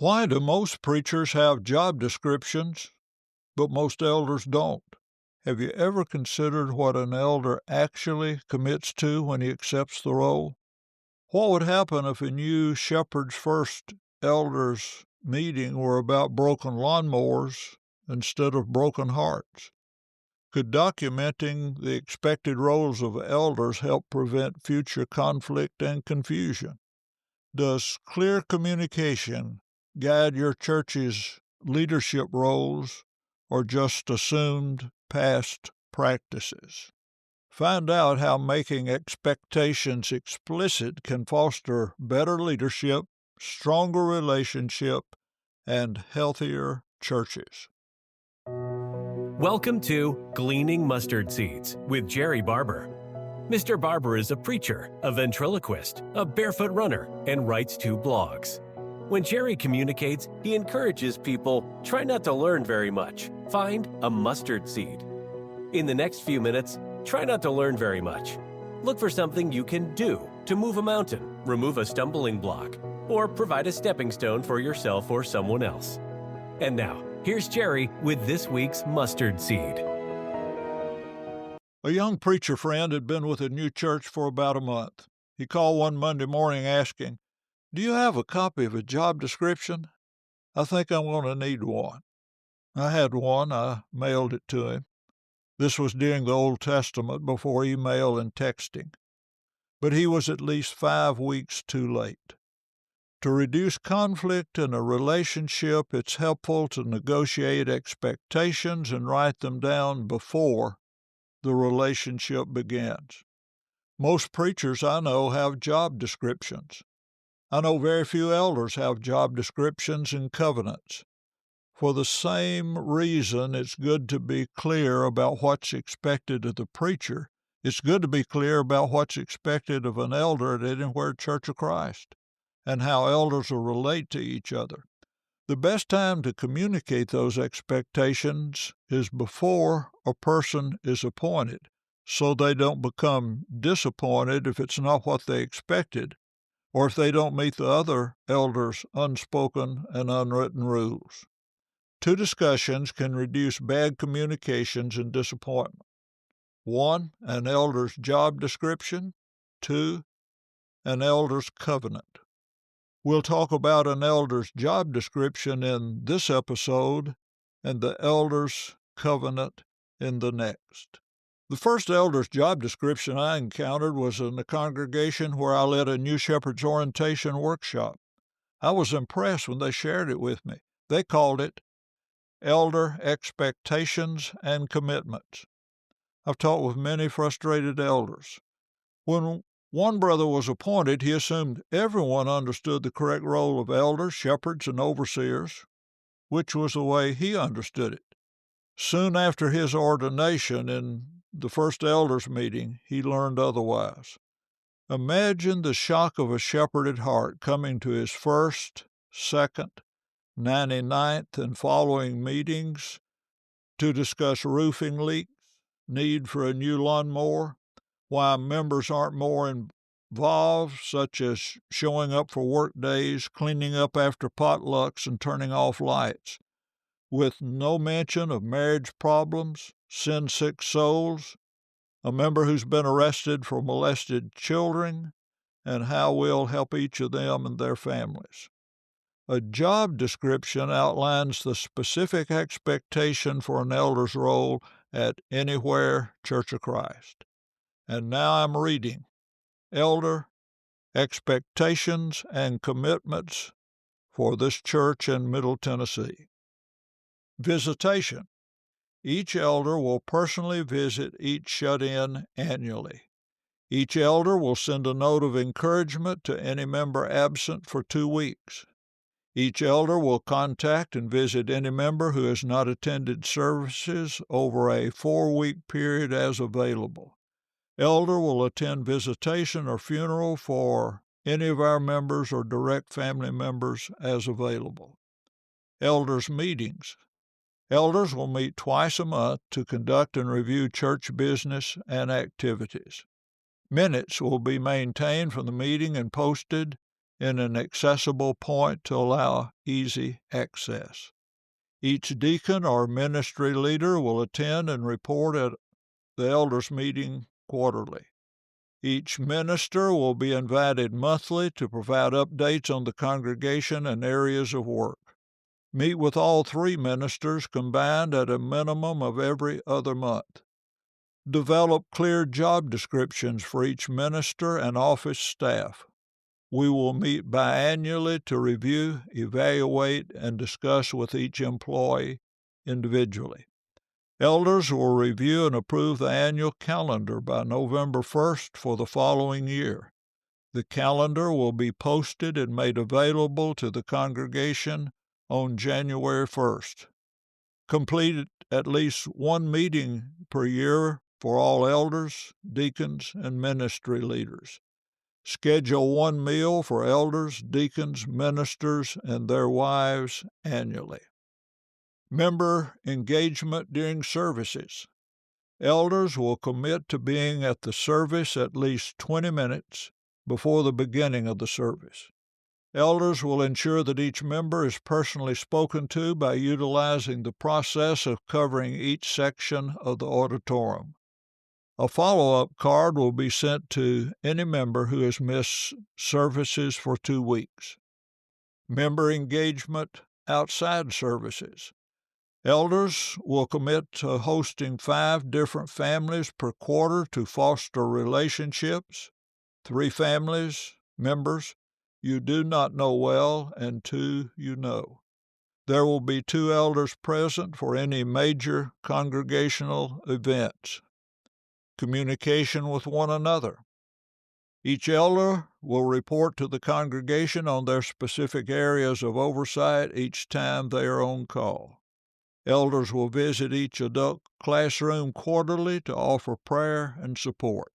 Why do most preachers have job descriptions, but most elders don't? Have you ever considered what an elder actually commits to when he accepts the role? What would happen if a new shepherd's first elders meeting were about broken lawnmowers instead of broken hearts? Could documenting the expected roles of elders help prevent future conflict and confusion? Does clear communication guide your church's leadership roles or just assumed past practices? Find out how making expectations explicit can foster better leadership, stronger relationship, and healthier churches. Welcome to Gleaning Mustard Seeds with Jerrie Barber. Mr. Barber is a preacher, a ventriloquist, a barefoot runner, and writes 2 blogs. When Jerrie communicates, he encourages people, try not to learn very much. Find a mustard seed. In the next few minutes, try not to learn very much. Look for something you can do to move a mountain, remove a stumbling block, or provide a stepping stone for yourself or someone else. And now, here's Jerrie with this week's mustard seed. A young preacher friend had been with a new church for about a month. He called one Monday morning asking, "Do you have a copy of a job description? I think I'm going to need one." I had one. I mailed it to him. This was during the Old Testament, before email and texting. But he was at least 5 weeks too late. To reduce conflict in a relationship, it's helpful to negotiate expectations and write them down before the relationship begins. Most preachers I know have job descriptions. I know very few elders have job descriptions and covenants. For the same reason, it's good to be clear about what's expected of the preacher. It's good to be clear about what's expected of an elder at Anywhere Church of Christ and how elders will relate to each other. The best time to communicate those expectations is before a person is appointed, so they don't become disappointed if it's not what they expected, or if they don't meet the other elders' unspoken and unwritten rules. 2 discussions can reduce bad communications and disappointment. 1, an elder's job description. 2, an elder's covenant. We'll talk about an elder's job description in this episode and the elder's covenant in the next. The first elder's job description I encountered was in the congregation where I led a new shepherd's orientation workshop. I was impressed when they shared it with me. They called it Elder Expectations and Commitments. I've talked with many frustrated elders. When one brother was appointed, he assumed everyone understood the correct role of elders, shepherds, and overseers, which was the way he understood it. Soon after his ordination in the first elders' meeting, he learned otherwise. Imagine the shock of a shepherd at heart coming to his first, second, 99th, and following meetings to discuss roofing leaks, need for a new lawnmower, why members aren't more involved, such as showing up for work days, cleaning up after potlucks, and turning off lights, with no mention of marriage problems, sin-sick souls, a member who's been arrested for molested children, and how we'll help each of them and their families. A job description outlines the specific expectation for an elder's role at Anywhere Church of Christ. And now I'm reading Elder Expectations and Commitments for this church in Middle Tennessee. Visitation. Each elder will personally visit each shut-in annually. Each elder will send a note of encouragement to any member absent for 2 weeks. Each elder will contact and visit any member who has not attended services over a 4-week period as available. Elder will attend visitation or funeral for any of our members or direct family members as available. Elders' meetings. Elders will meet twice a month to conduct and review church business and activities. Minutes will be maintained from the meeting and posted in an accessible point to allow easy access. Each deacon or ministry leader will attend and report at the elders' meeting quarterly. Each minister will be invited monthly to provide updates on the congregation and areas of work. Meet with all three ministers combined at a minimum of every other month. Develop clear job descriptions for each minister and office staff. We will meet biannually to review, evaluate, and discuss with each employee individually. Elders will review and approve the annual calendar by November 1st for the following year. The calendar will be posted and made available to the congregation on January 1st. Complete at least one meeting per year for all elders, deacons, and ministry leaders. Schedule one meal for elders, deacons, ministers, and their wives annually. Member engagement during services. Elders will commit to being at the service at least 20 minutes before the beginning of the service. Elders will ensure that each member is personally spoken to by utilizing the process of covering each section of the auditorium. A follow-up card will be sent to any member who has missed services for 2 weeks. Member engagement outside services. Elders will commit to hosting 5 different families per quarter to foster relationships, 3 families, members you do not know well, and 2 you know. There will be 2 elders present for any major congregational events. Communication with one another. Each elder will report to the congregation on their specific areas of oversight each time they are on call. Elders will visit each adult classroom quarterly to offer prayer and support.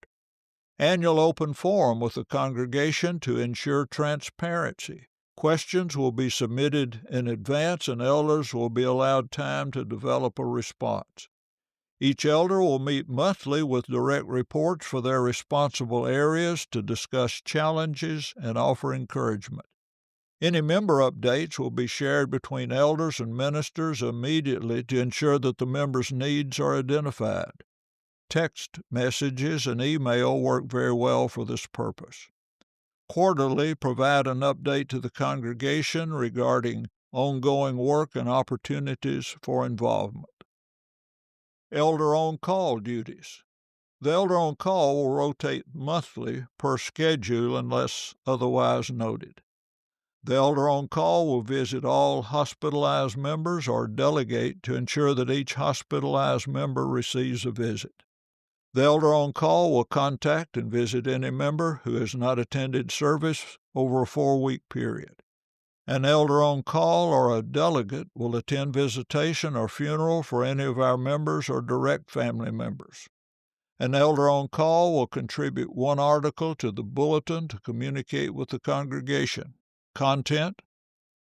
Annual open forum with the congregation to ensure transparency. Questions will be submitted in advance, and elders will be allowed time to develop a response. Each elder will meet monthly with direct reports for their responsible areas to discuss challenges and offer encouragement. Any member updates will be shared between elders and ministers immediately to ensure that the members' needs are identified. Text messages and email work very well for this purpose. Quarterly, provide an update to the congregation regarding ongoing work and opportunities for involvement. Elder on-call duties. The elder on call will rotate monthly per schedule unless otherwise noted. The elder on call will visit all hospitalized members or delegate to ensure that each hospitalized member receives a visit. The elder on call will contact and visit any member who has not attended service over a 4-week period. An elder on call or a delegate will attend visitation or funeral for any of our members or direct family members. An elder on call will contribute 1 article to the bulletin to communicate with the congregation. Content,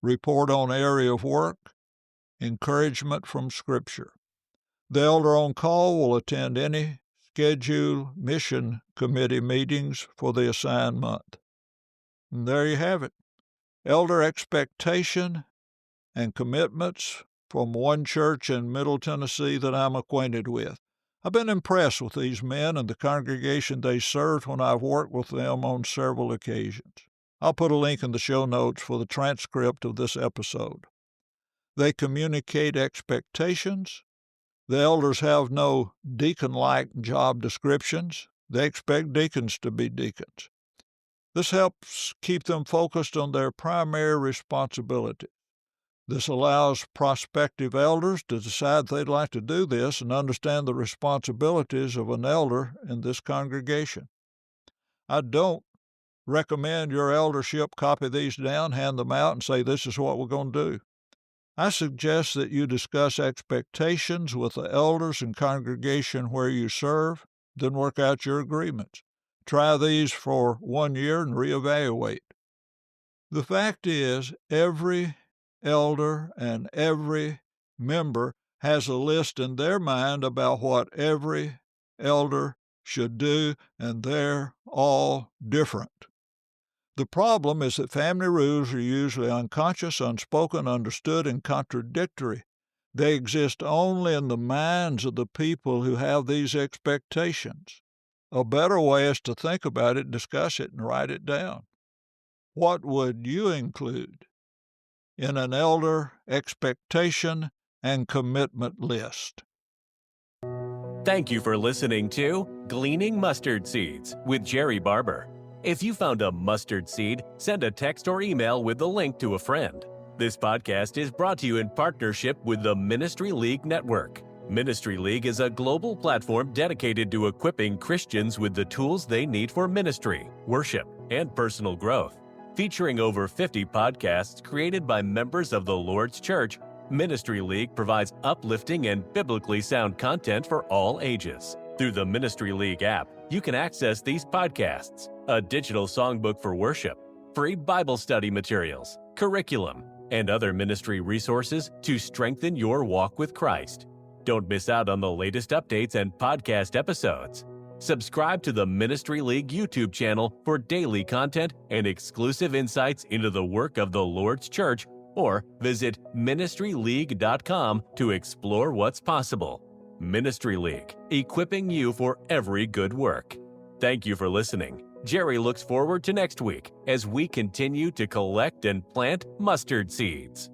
report on area of work, encouragement from Scripture. The elder on call will attend any scheduled mission committee meetings for the assigned month. And there you have it. Elder expectation and commitments from one church in Middle Tennessee that I'm acquainted with. I've been impressed with these men and the congregation they served when I've worked with them on several occasions. I'll put a link in the show notes for the transcript of this episode. They communicate expectations. The elders have no deacon-like job descriptions. They expect deacons to be deacons. This helps keep them focused on their primary responsibility. This allows prospective elders to decide they'd like to do this and understand the responsibilities of an elder in this congregation. I don't recommend your eldership copy these down, hand them out, and say, this is what we're going to do. I suggest that you discuss expectations with the elders and congregation where you serve, then work out your agreements. Try these for 1 year and reevaluate. The fact is, every elder and every member has a list in their mind about what every elder should do, and they're all different. The problem is that family rules are usually unconscious, unspoken, understood, and contradictory. They exist only in the minds of the people who have these expectations. A better way is to think about it, discuss it, and write it down. What would you include in an elder expectation and commitment list? Thank you for listening to Gleaning Mustard Seeds with Jerrie Barber. If you found a mustard seed, send a text or email with the link to a friend. This podcast is brought to you in partnership with the Ministry League Network. Ministry League is a global platform dedicated to equipping Christians with the tools they need for ministry, worship, and personal growth. Featuring over 50 podcasts created by members of the Lord's Church, Ministry League provides uplifting and biblically sound content for all ages. Through the Ministry League app, you can access these podcasts, a digital songbook for worship, free Bible study materials, curriculum, and other ministry resources to strengthen your walk with Christ. Don't miss out on the latest updates and podcast episodes. Subscribe to the Ministry League YouTube channel for daily content and exclusive insights into the work of the Lord's Church, or visit ministryleague.com to explore what's possible. Ministry League, equipping you for every good work. Thank you for listening. Jerrie looks forward to next week as we continue to collect and plant mustard seeds.